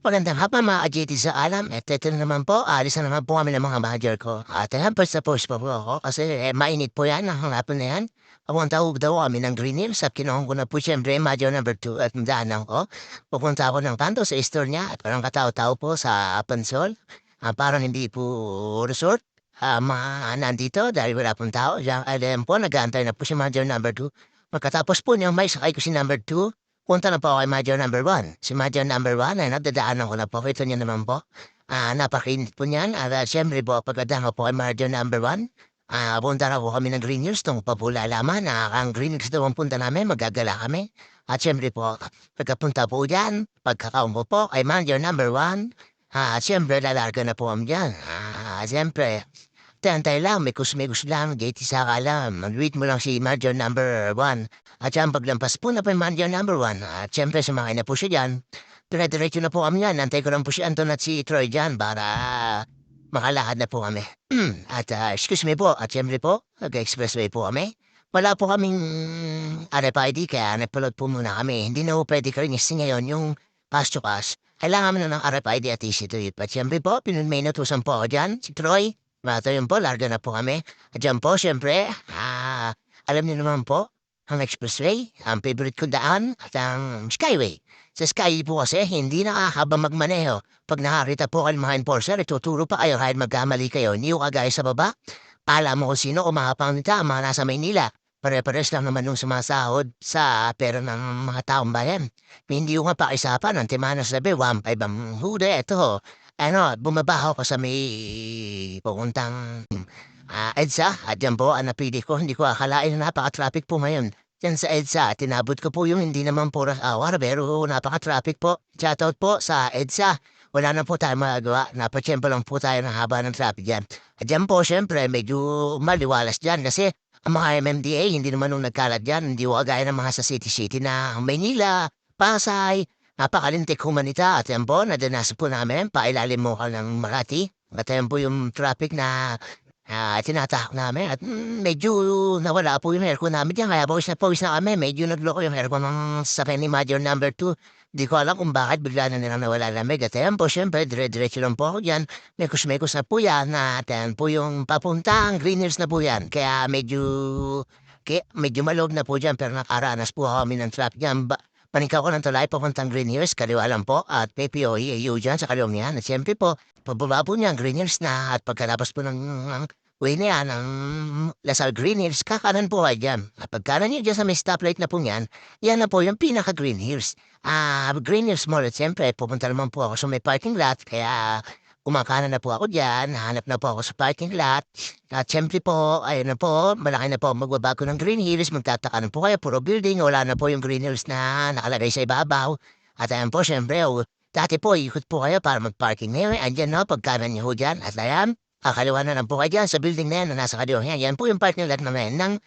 Magandang hapon mga ka-GT sa alam. At ito na naman po, alis na naman po kami ng mga manager ko. At ayan, first na post pa po ako kasi mainit po yan ang hapon na yan. Pupunta ko daw kami ng Green Hills at kinuha ko na po siyempre manager number 2 at daanan ko. Pupunta ako ng kanto sa store niya at parang katao-tao po sa Pansol. Parang hindi po resort. Nandito dahil wala pong tao. Diyan, alam po, nag-aantay na po si manager number 2. Pagkatapos po niya, may sakay ko si number 2. Punta na po ako kay Major number 1. Si Major number 1 ay nadadaanan ko na po. Ito niya naman po. Napakainit po niyan. At siyempre po, pagkadaan ko po kay Major number 1, punta na po kami ng Green Hills. Itong papula laman na ang Green Hills daw ang punta namin. Magagala kami. At siyempre po, pagkapunta po dyan, pagkakaon ko po kay Major number 1, siyempre lalarga na po kami dyan. Siyempre, tantay lang, may kusmigos lang, gate isa ka lang. Mag-wait mo lang si Major number 1. At siyang paglampas po na pa yung Major number 1. At siyempre sumakay na po siya dyan. Dire-diretso na po kami yan. Nantay ko lang po si Anton at si Troy dyan para makalakad na po kami. At excuse me po, at siyempre po, nag-expressway po kami. Wala po kaming RFID kaya nagpalot po muna kami. Hindi na po pwede kasi ngayon yung pass to pass. Kailangan mo na ng RFID at EC2. At siyempre po, may natusan po ako dyan, si Troy. Bata yun po, larga na po kami. At dyan po, siyempre, alam niyo naman po, ang expressway, ang favorite ko daan, at ang skyway. Sa skyway po kasi, hindi nakakabang magmaneho. Pag nakakita po kayo ng mga enforcer, ituturo pa kayo kahit magkamali kayo. Hindi ko kagaya sa baba. Alam mo kung sino umahapang nita, mga nasa Maynila. Pare-pares lang naman nung sumasahod sa pera ng mga taong bayan. Hindi ko nga pakisapan, ang timana sabi, 1.5 ang huda, ito. Bumabaho ko sa may pupuntang EDSA at yan po ang napili ko. Hindi ko akalain na napaka-traffic po ngayon. Yan sa EDSA at tinabot ko po yung hindi naman po rush hour pero napaka-traffic po. Shoutout po sa EDSA. Wala na po tayo magagawa. Napatsyempo lang po tayo ng haba ng traffic dyan. At yan po syempre medyo maliwalas dyan kasi ang mga MMDA hindi naman nung nagkalat dyan. Hindi ko kagaya ng mga sa city-city na Maynila, Pasay, napakalintik humanita at yan po, nadanasan po namin, pailalim mo ka ng Makati. At yan po yung traffic na tinatahak namin at medyo nawala po yung aircon namin dyan. Kaya pawis na kami, medyo nagloko yung aircon ng sa ni Major number 2. Di ko alam kung bakit bigla na nilang nawala lamig. At yan po, syempre, dire-diretso lang po ako dyan. Mekos-mekos na po yan at yan po yung papuntang Green Hills na po yan. Kaya medyo malog na po dyan pero nakaranas po kami ng traffic dyan. Panikaw ko ng tulay papuntang Green Hills, kaliwa lang po, at PPOE, AU dyan sa kaliwang niyan. At siyempre po, pababa po niya ang Green Hills na, at pagkalabas po ng way na yan, ang Lasal Green Hills, kakanan po kayo dyan. At pagkanan niyo dyan sa may stoplight na po niyan, yan na po yung pinaka-Green Hills. Green Hills Mall, at siyempre, pupunta naman po ako sa may parking lot, kaya kumakanan na po ako dyan, hanap na po ako sa parking lot. At siyempre po, ayun na po, malaki na po magbabago ng Green Hills, magtataka na po kayo, puro building, wala na po yung Green Hills na nakalagay sa ibabaw. At ayan po, siyempre, dati po, ikot po kayo para mag-parking ngayon, andyan na, pagkanan niyo ho dyan, at ayan, kakaliwa na lang po kayo dyan sa building na yan na nasa kaliwa yan. Yan po yung parking lot naman ng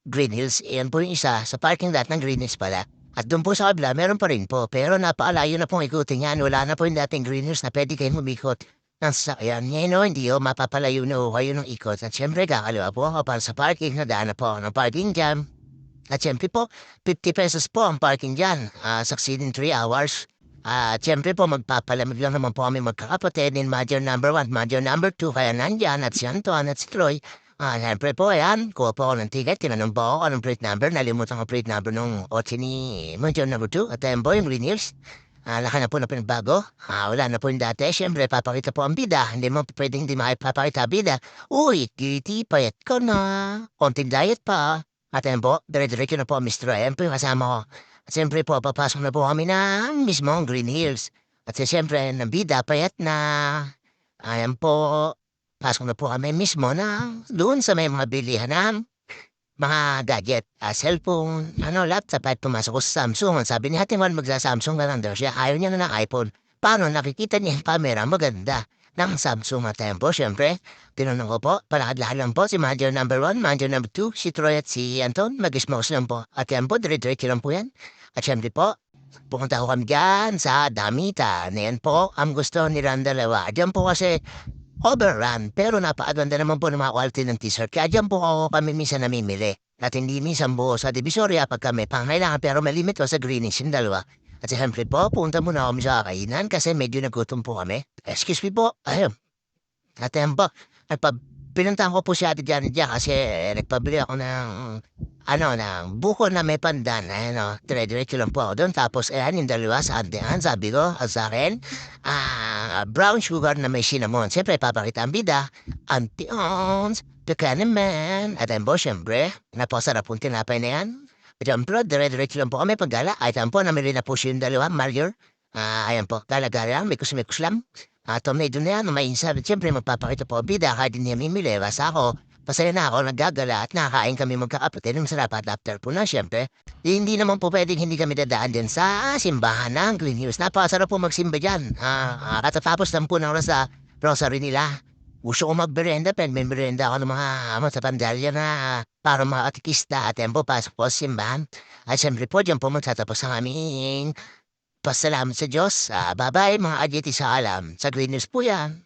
Green Hills, yan po yung isa sa parking lot ng Green Hills pala. At doon po sa kabila, meron pa rin po, pero napakalayo na pong ikutin yan, wala na po yung dating Green Hills na pwede kayong humikot ng sasakyan. Ngayon hindi mapapalayo na kayo ng ikot. At syempre, kakaliwa po ako para sa parking. Nadaan na po ako ng parking dyan. At syempre po, 50 pesos po ang parking dyan. Succeeding 3 hours. At syempre po, magpapalamig lang naman po kami magkakapatid in Major number 1, Major number 2. Kaya nandyan at si Anton at si Troy. Syempre po, ayan, kuha po ako ng ticket. Tinanong po ako anong plate number. Nalimutan ko plate number nung otsi ni Major number 2. At ayan po yung Green Hills. Laki na po na pinagbago. Wala na po yung dati. Siyempre, papakita po ang bida. Hindi mo pwedeng hindi makipapakita bida. Uy, kitty, payat ko na. Konting diet pa. At ayan po, dire-diretso na po ang Mr. Ayan po yung kasama ko. At siyempre po, papasok na po kami ng mismong Green Hills. At siyempre, ng bida, payat na. Ayan po, pasok na po kami mismo na doon sa may mga bilihan ng mga gadget, cellphone, laptop at pumasok ko sa Samsung. Sabi ni Ate Juan magsa-Samsung na lang daw siya. Ayaw niya na ng iPhone. Paano nakikita niya yung camera maganda ng Samsung at tempo? Siyempre, tinanong ko po, palakad-lakad lang po si Manager number 1, Manager number 2, si Troy at si Anton. Mag-smoke lang po. At yan po, dire-diretso lang po yan. At siyempre po, pupunta ko kami dyan sa Damitan. Yan po, ang gusto nilang dalawa. Diyan po kasi overrun, pero napakaganda naman po ng mga quality ng t-shirt. Kaya dyan po ako kami minsan namimili. At hindi minsan buo sa Divisoria pag kami pangailangan pero may limit ko sa Greenish yung dalawa. At siyempre po, punta muna kami sa kainan kasi medyo nagutom po kami. Excuse me po, ayun, ate po, pinuntahan ko po si Ate Janet diyan kasi nagpabili ako ng ng buko na may pandan. Ayan o, dire-diretso lang po ako doon. Tapos ayan, yung dalawa sa antehan, sabi ko, sa akin, brown sugar na may cinnamon. Siyempre, papakita ang bida, antions, baka naman. At ayun po, siyempre, napakasarap pong tinapay na yan. At ayun po, dire-diretso lang po kami paggala. At ayun po, namili na po siya yung dalawa, Mario. Ayan po, talaga lang, mikus-mikus lang. Tomato na yan, mainsan. Siyempre, magpapakita po ang bida kahit hindi niya mimili. Basta ako, masaya na ako, naggagala at nakakain kami magkakapatid. Masarap at after po na, siyempre. Hindi naman po pwedeng hindi kami dadaan din sa simbahan ng Green Hills. Napakasarap po magsimba dyan. Katatapos lang po ng oras sa rosary nila. Gusto ko magberenda, pero may merenda ako ng mga sa pandalya na para mga atikista at yan po pasok po sa simbahan. At siyempre po, dyan po magtatapos ang aming pasalamat sa Diyos. Bye-bye mga adyeti sa alam. Sa Green News po yan.